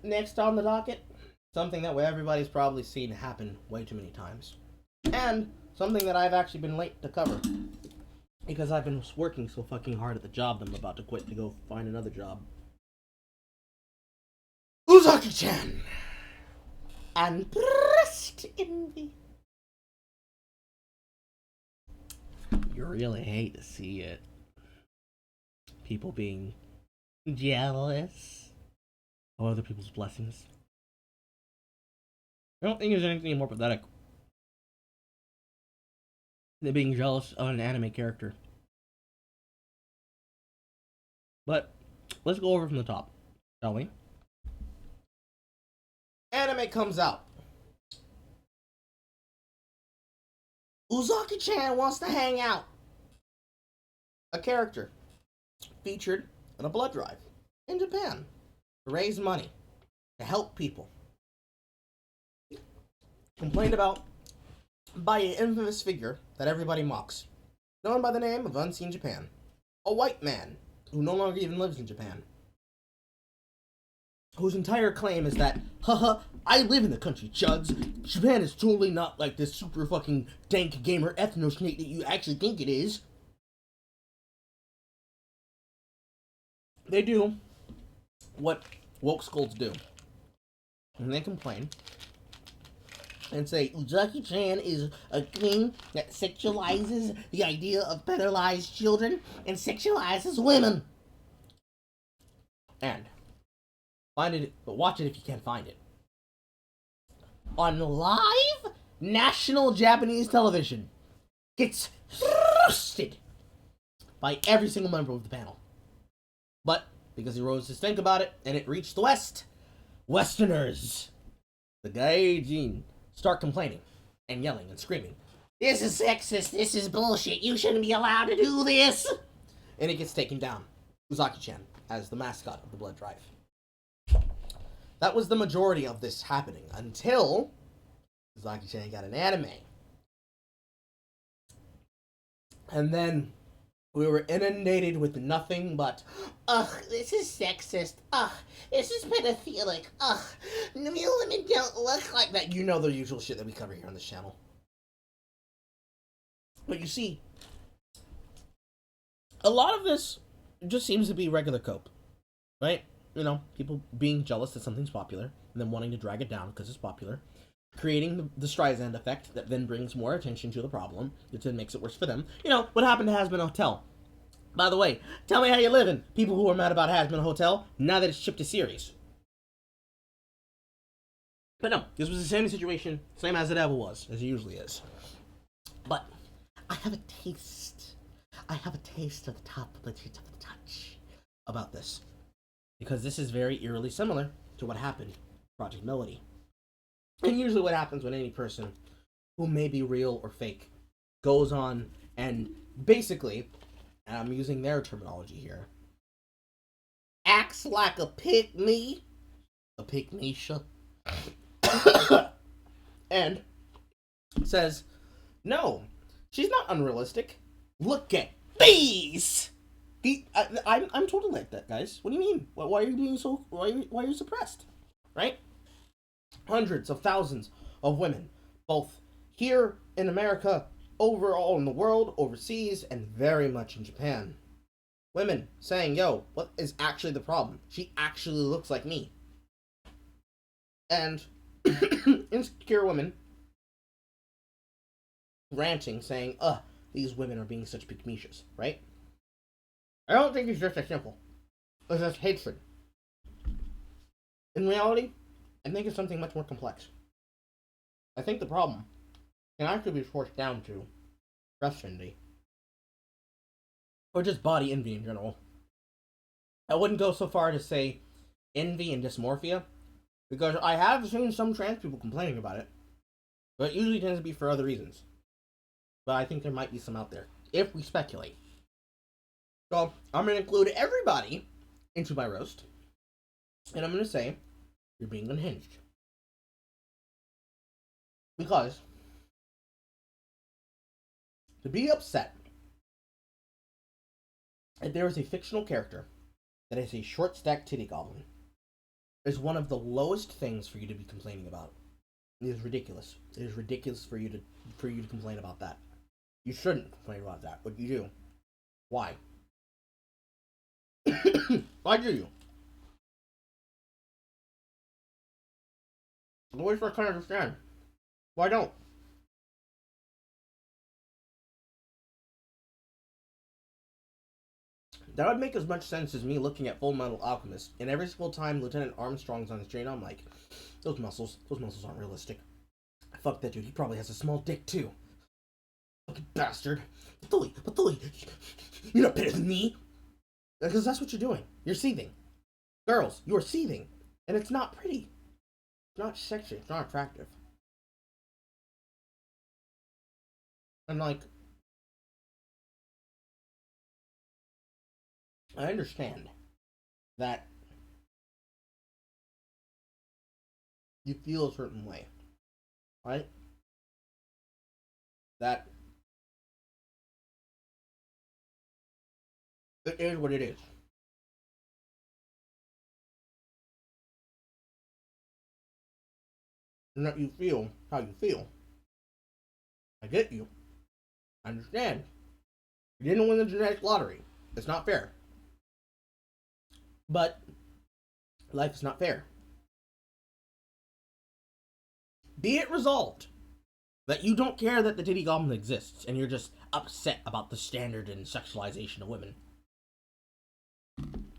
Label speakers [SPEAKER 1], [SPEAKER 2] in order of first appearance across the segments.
[SPEAKER 1] next on the docket, something that everybody's probably seen happen way too many times. And something that I've actually been late to cover. Because I've been working so fucking hard at the job that I'm about to quit to go find another job. Uzaki-Chan! And breast envy. You really hate to see it. People being jealous of other people's blessings. I don't think there's anything more pathetic than being jealous of an anime character. But let's go over from the top, shall we? Anime comes out. Uzaki-Chan wants to hang out. A character featured in a blood drive in Japan to raise money, to help people. Complained about by an infamous figure that everybody mocks, known by the name of Unseen Japan. A white man who no longer even lives in Japan. Whose entire claim is that, haha, I live in the country, chuds. Japan is totally not like this super fucking dank gamer ethno-snake that you actually think it is. They do what woke skulls do. And they complain and say Uzaki-Chan is a king that sexualizes the idea of pedalized children and sexualizes women. And find it, but watch it if you can't find it. On live national Japanese television, gets roasted by every single member of the panel. But because he rose to think about it and it reached the West, Westerners, the gaijin, start complaining and yelling and screaming. This is sexist, this is bullshit, you shouldn't be allowed to do this! And it gets taken down. Uzaki-Chan as the mascot of the blood drive. That was the majority of this happening until Uzaki-Chan got an anime. And then we were inundated with nothing but, ugh, this is sexist, ugh, this is pedophilic, ugh, women don't look like that. You know the usual shit that we cover here on this channel. But you see, a lot of this just seems to be regular cope, right? You know, people being jealous that something's popular and then wanting to drag it down because it's popular, creating the Streisand effect that then brings more attention to the problem, which then makes it worse for them. You know, what happened to Hazbin Hotel? By the way, tell me how you're living, people who are mad about Hazbin Hotel, now that it's shipped to series. But no, this was the same situation, same as it ever was, as it usually is. But I have a taste. I have a taste of the top of the touch about this. Because this is very eerily similar to what happened in Project Melody. And usually what happens when any person who may be real or fake goes on and basically, and I'm using their terminology here, acts like a pick-me, a pick-me-sha, and says, no, she's not unrealistic. Look at these! I'm totally like that, guys. What do you mean? Why are you being so? Why are you suppressed? Right? Hundreds of thousands of women, both here in America, overall in the world, overseas, and very much in Japan. Women saying, yo, what is actually the problem? She actually looks like me. And insecure women ranting, saying, these women are being such pick-me-shas, right? I don't think it's just as simple. It's just hatred. In reality, I think it's something much more complex. I think the problem can actually be forced down to breast envy. Or just body envy in general. I wouldn't go so far to say envy and dysmorphia, because I have seen some trans people complaining about it, but it usually tends to be for other reasons. But I think there might be some out there, if we speculate. So, I'm going to include everybody into my roast, and I'm going to say, you're being unhinged. Because, to be upset that there is a fictional character that is a short-stacked titty goblin, is one of the lowest things for you to be complaining about. It is ridiculous. It is ridiculous for you to complain about that. You shouldn't complain about that, but you do. Why? Why do you? The way I can't understand. Why don't? That would make as much sense as me looking at Full Metal Alchemist, and every single time Lieutenant Armstrong's on his train, I'm like, those muscles aren't realistic. Fuck that dude, he probably has a small dick too. Fucking bastard. But you're not better than me. Because that's what you're doing. You're seething. Girls, you are seething. And it's not pretty. It's not sexy. It's not attractive. And like, I understand that you feel a certain way, right? That it is what it is. And that you feel how you feel. I get you. I understand. You didn't win the genetic lottery. It's not fair. But life is not fair. Be it resolved that you don't care that the titty goblin exists and you're just upset about the standard and sexualization of women.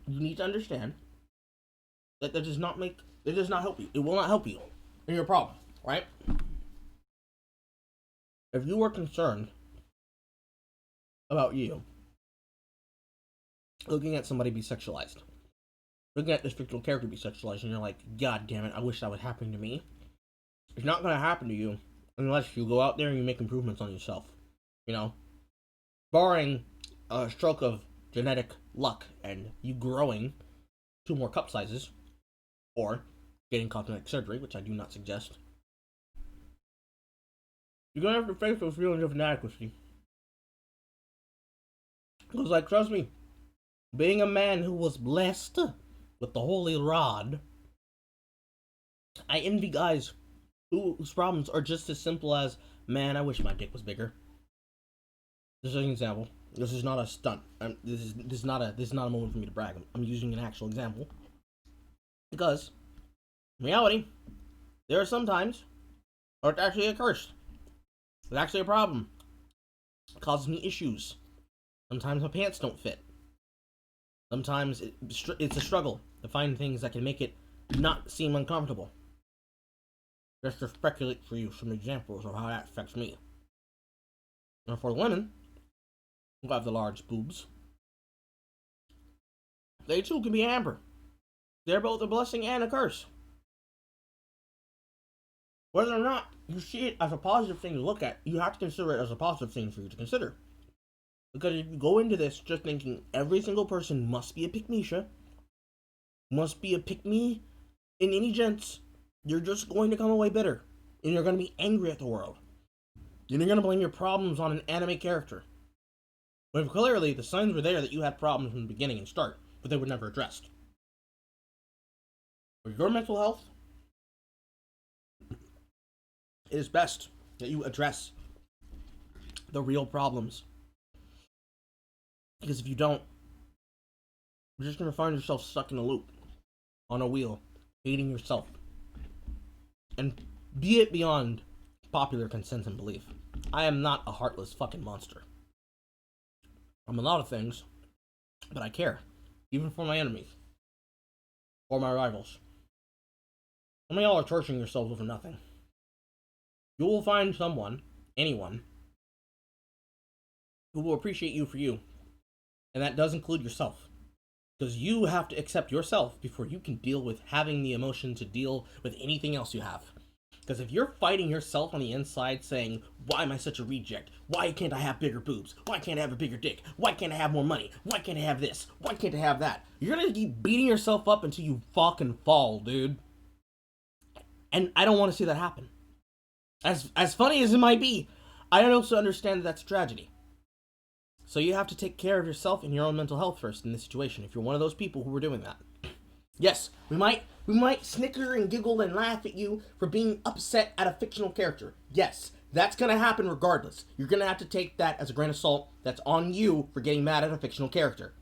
[SPEAKER 1] You need to understand that it does not help you. It will not help you in your problem, right? If you were concerned about you looking at somebody be sexualized, looking at this fictional character be sexualized, and you're like, God damn it, I wish that would happen to me. It's not going to happen to you unless you go out there and you make improvements on yourself. You know? Barring a stroke of genetic luck and you growing 2 more cup sizes, or getting cosmetic surgery, which I do not suggest, you're going to have to face those feelings of inadequacy. Because, like, trust me, being a man who was blessed with the holy rod, I envy guys whose problems are just as simple as, man, I wish my dick was bigger. This is an example. This is not a stunt. This is not a moment for me to brag. I'm using an actual example because, in reality, there are some times where it's actually a curse. It's actually a problem. It causes me issues. Sometimes my pants don't fit. Sometimes it's a struggle to find things that can make it not seem uncomfortable. Just to speculate for you some examples of how that affects me. And for women who have the large boobs, they too can be amber. They're both a blessing and a curse. Whether or not you see it as a positive thing to look at, you have to consider it as a positive thing for you to consider. Because if you go into this just thinking every single person must be a pick-me-sha, must be a pick-me in any gents, you're just going to come away bitter. And you're going to be angry at the world. And you're going to blame your problems on an anime character. When clearly the signs were there that you had problems from the beginning and start, but they were never addressed. For your mental health, it is best that you address the real problems. Because if you don't, you're just going to find yourself stuck in a loop, on a wheel, hating yourself. And be it beyond popular consent and belief, I am not a heartless fucking monster. I'm a lot of things, but I care, even for my enemies, or my rivals. Some of y'all are torturing yourselves over nothing. You will find someone, anyone, who will appreciate you for you. And that does include yourself. Because you have to accept yourself before you can deal with having the emotion to deal with anything else you have. Because if you're fighting yourself on the inside saying, why am I such a reject? Why can't I have bigger boobs? Why can't I have a bigger dick? Why can't I have more money? Why can't I have this? Why can't I have that? You're gonna keep beating yourself up until you fucking fall, dude. And I don't want to see that happen. As funny as it might be, I also understand that that's a tragedy. So you have to take care of yourself and your own mental health first in this situation, if you're one of those people who are doing that. Yes, we might We might snicker and giggle and laugh at you for being upset at a fictional character. Yes, that's gonna happen regardless. You're gonna have to take that as a grain of salt. That's on you for getting mad at a fictional character.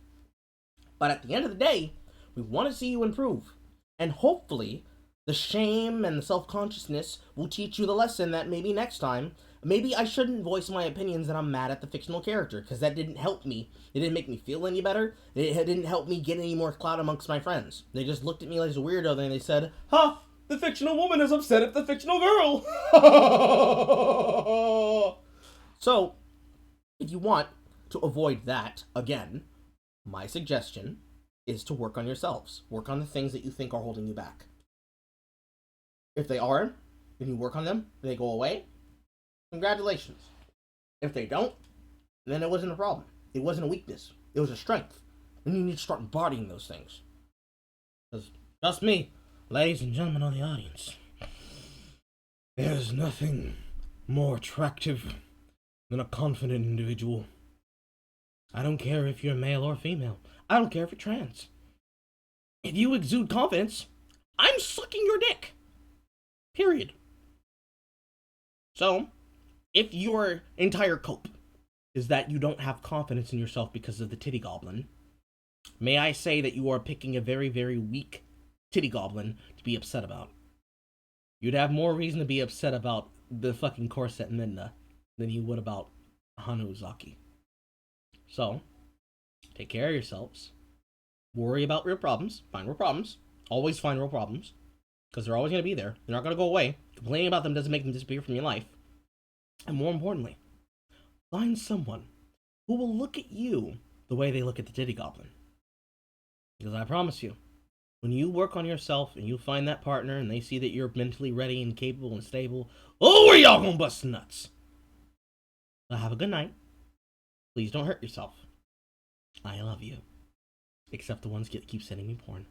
[SPEAKER 1] But at the end of the day, we want to see you improve. And hopefully, the shame and the self-consciousness will teach you the lesson that maybe next time, maybe I shouldn't voice my opinions that I'm mad at the fictional character, because that didn't help me. It didn't make me feel any better. It didn't help me get any more clout amongst my friends. They just looked at me like a weirdo and they said, "Ha! The fictional woman is upset at the fictional girl!" So, if you want to avoid that, again, my suggestion is to work on yourselves. Work on the things that you think are holding you back. If they are, if you work on them, they go away, congratulations. If they don't, then it wasn't a problem. It wasn't a weakness. It was a strength. And you need to start embodying those things. Because, trust me, ladies and gentlemen of the audience, there's nothing more attractive than a confident individual. I don't care if you're male or female. I don't care if you're trans. If you exude confidence, I'm sucking your dick. Period. So, if your entire cope is that you don't have confidence in yourself because of the titty goblin, may I say that you are picking a very, very weak titty goblin to be upset about. You'd have more reason to be upset about the fucking corset Minna than you would about Hana Uzaki. So, take care of yourselves. Worry about real problems. Find real problems. Always find real problems. Because they're always going to be there. They're not going to go away. Complaining about them doesn't make them disappear from your life. And more importantly, find someone who will look at you the way they look at the titty goblin. Because I promise you, when you work on yourself and you find that partner and they see that you're mentally ready and capable and stable, oh, are y'all gonna bust nuts? Now have a good night. Please don't hurt yourself. I love you. Except the ones that keep sending me porn.